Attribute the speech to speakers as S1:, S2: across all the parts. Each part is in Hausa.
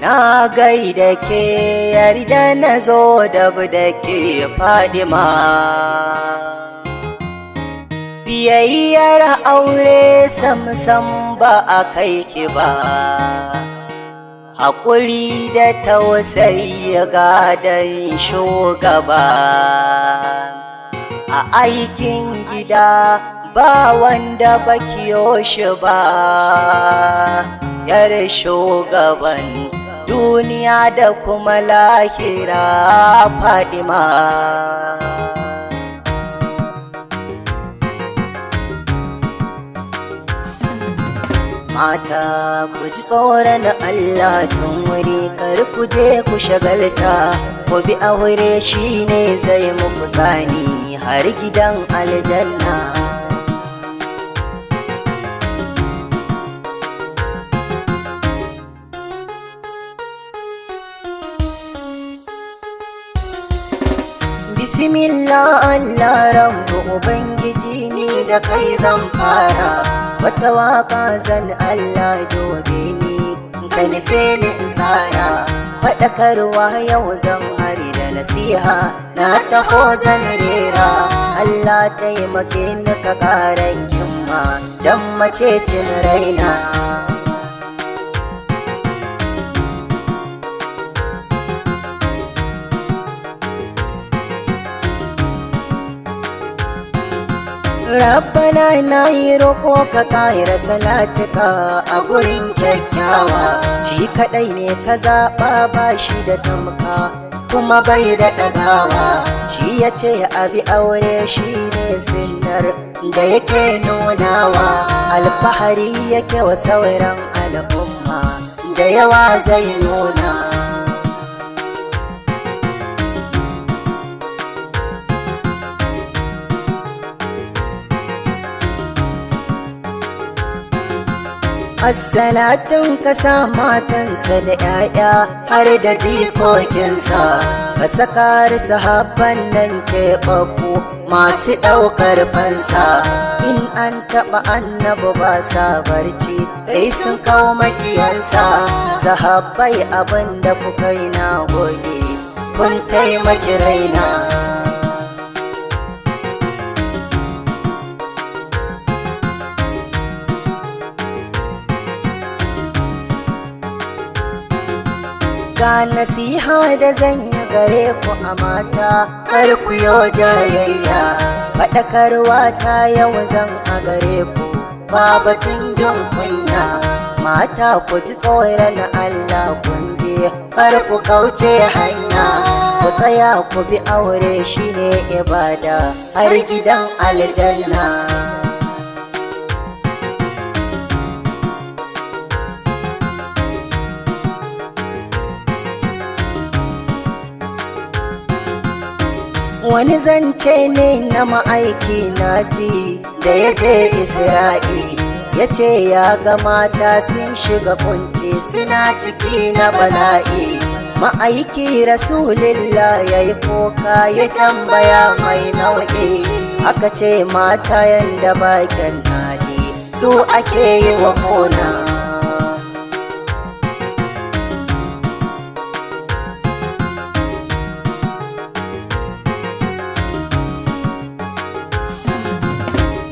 S1: Na gaida ke yarda na zo da ke Fadima. Biyayyar aure sam ba a kai ki ba, haƙuri da tausayi gadon shugaba. A aikin gida ba wanda bakiyo shi ba, yar shugaban duniya da kuma lahira Fadima. Mata ku ji tsoron Allah tun wuri, kar ku je ku shagalta, ku bi aure shine zai muku zani har gidan aljanna. Bismillah Allah rabbu ubangiji ni da kai zan fara, wata waka zan Allah dobe ni ka nufe ni in tsara. Faɗakarwa yau zan hari da nasiha na taho zan rera, Allah taimake ni ka ƙaran himma don macecin raina. Rabbana na yi roƙo ka ƙaira salatuka a gurin kyakkyawa, shi kaɗai ne ka zaɓa ba shi da tamka kuma bai da ɗagawa. Shi ya ce abi aure shi ne sunnar da yake nunawa, alfahari yake wa sauran al'umma da yawa zai nuna. Assalatun ka sa matansa da ‘ya'ya har da jikokinsa, ka saka sahabban nan keɓaɓɓu masu ɗaukar fansa. In an taɓa annabi ba sa barci sai sun kawo makiyansa. Sahabbai abin da kuka yi na gode, kun taimaki raina. Ga nasiha da zan yi gare ku a mata, kar ku yo jayayya. Faɗakarwa ta yau zan a gare ku, ba batun jin kunya. Mata ku ji tsoron Allah kun je, kar ku kauce hanya. Ku tsaya ku bi aure shine ibada har gidan aljanna. Wani zance ne na ma'aiki na ji da ya je Isra'i, ya ce ya ga mata sun shiga kunci suna ciki na bala'i. Ma'aiki Rasulillah ya yi koka ya tambaya mai nau'i, aka ce mata yanda bakin hali su ake yi wa kona.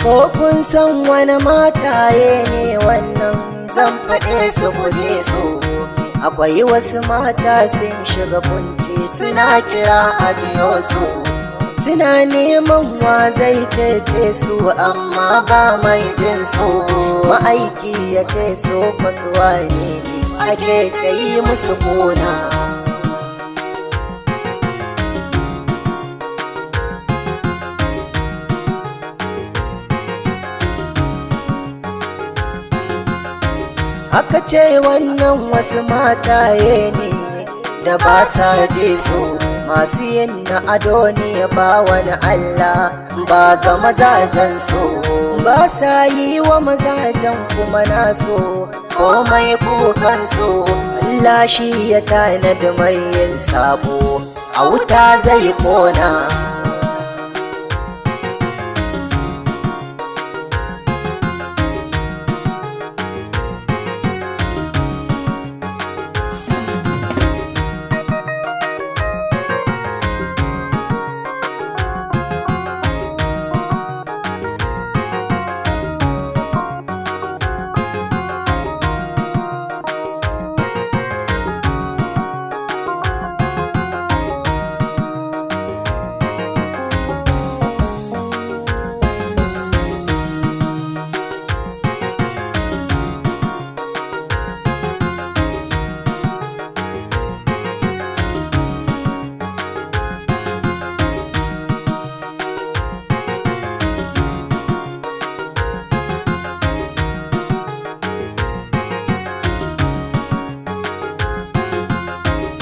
S1: Ko kun san wani mataye ne wannan, zan faɗe su guje su. Akwai wasu mata sun shiga kunci suna kira ajiyo su, suna neman wa zai cece su amma ba mai jin su. Ma'aiki ya ce so kwasuwa ne ake ta yi musu kuna. Aka ce wannan wasu mataye ne da ba sa je su, masu yin na ado ne ba wani Allah ba ga mazajen su. Ba sa yi wa mazajen kuma naso komai kukansu. Allah shi ya tanadi mai yin sabo a wuta zai kona.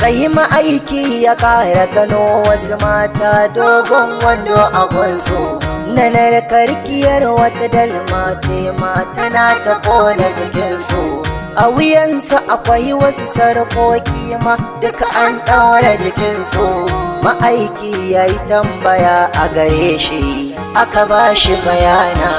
S1: sai ma'aiki ya ƙara gano wasu mata dogon wando a gunsu na narkarkiyar wata dalma ce ma tana ta ƙona jikinsu a wuyansu akwai wasu sarƙoƙi ma duka an ɗaura jikinsu ma'aiki ya yi tambaya a gare shi aka ba shi bayana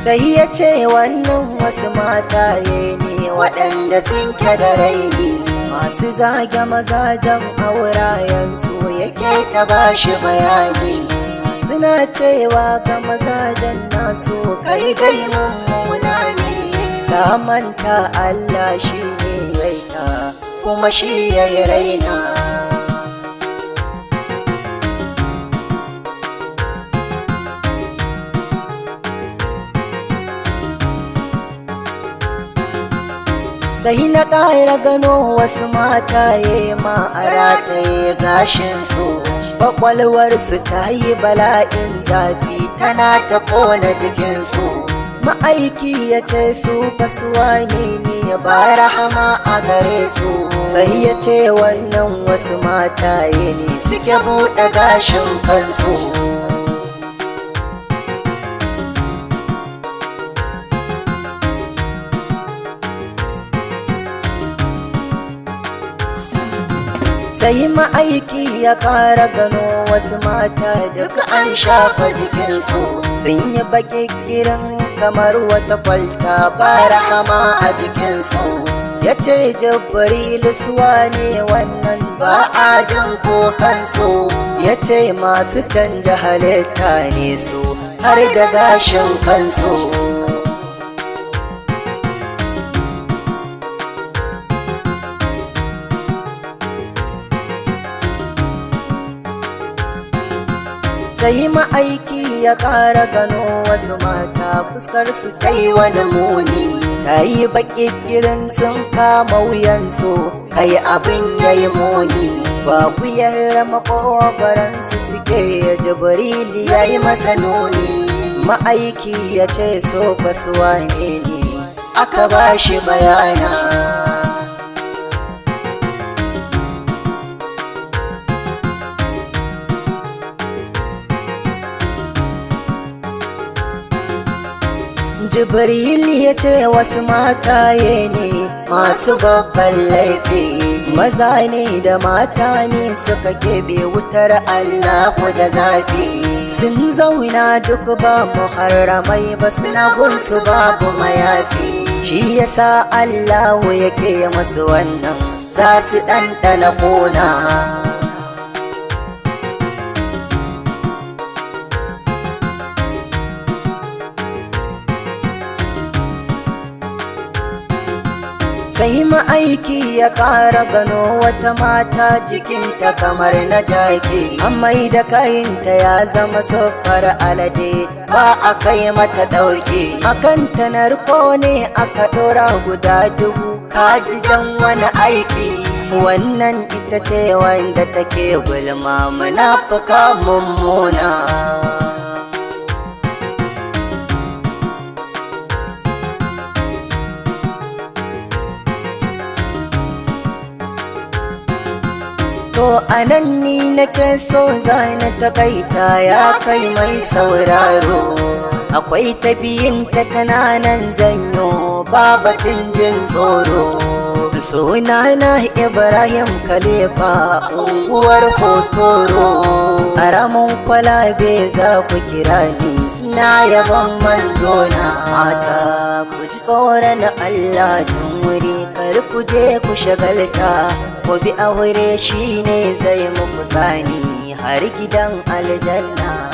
S1: sai ya ce wannan wasu mataye ne waɗanda sun da raini masu zage mazajen aurayensu yake ta bashi bayani suna cewa ga mazajen nasu kai dai mummuna ne ta manta Allah shi ne yayi ta kuma shi yayi raina sai na ƙara gano wasu mataye ma a rataye gashinsu ƙwaƙwalwarsu ta yi bala'in zafi tana ta ƙona jikinsu ma'aiki ya ce su kasuwa ne ba rahama a gare su sai ya ce wannan wasu mataye ne suke buɗe gashin kansu sai ma'aiki ya ƙara gano wasu mata duka an shafa jikinsu sun yi baƙiƙirin kamar wata kwalta ba rahama a jikinsu ya ce jibrilu suwa ne wannan ba a jin kokansu ya ce masu canja halitta ne su har da gashin kansu sai ma'aiki ya ƙara gano wasu mata fuskarsu ta yi wani muni ta yi baƙiƙirin sun kama wuyansu kai abin ya yi muni ba kuyar maƙogwaransu suke ya jibrili ya yi masa nuni ma'aiki ya ce so basuwa ne aka ba shi bayana Jibril ya ce wasu mataye ne masu babban laifi maza ne da mata ne suka kebe wutar Allahu da zafi sun zauna duk ba muharramai ba suna gunsu babu mayafi shi yasa Allahu yake masu wannan za su ɗanɗana ƙona sai ma'aiki ya ƙara gano wata mata jikinta kamar na jaki amai da kayinta ya zama siffar alade ba a kai mata ɗauke akan ta narko ne aka ɗora guda 1000 kaji jan wani aiki wannan ita ce wanda take gulma munafuka mummuna To anan ni nake so zana takaita ya kai mai sauraro akwai tabiyinta kananan zanyo babatin jin tsoro sunana Ibrahim Khalifa unguwar Hotoro aramun kwalabe za ku kira ni na yabon manzona mata ku ji tsoron Allah tun wuri kar ku je ku shagalta ku bi aure shine zai muku sani har gidan aljanna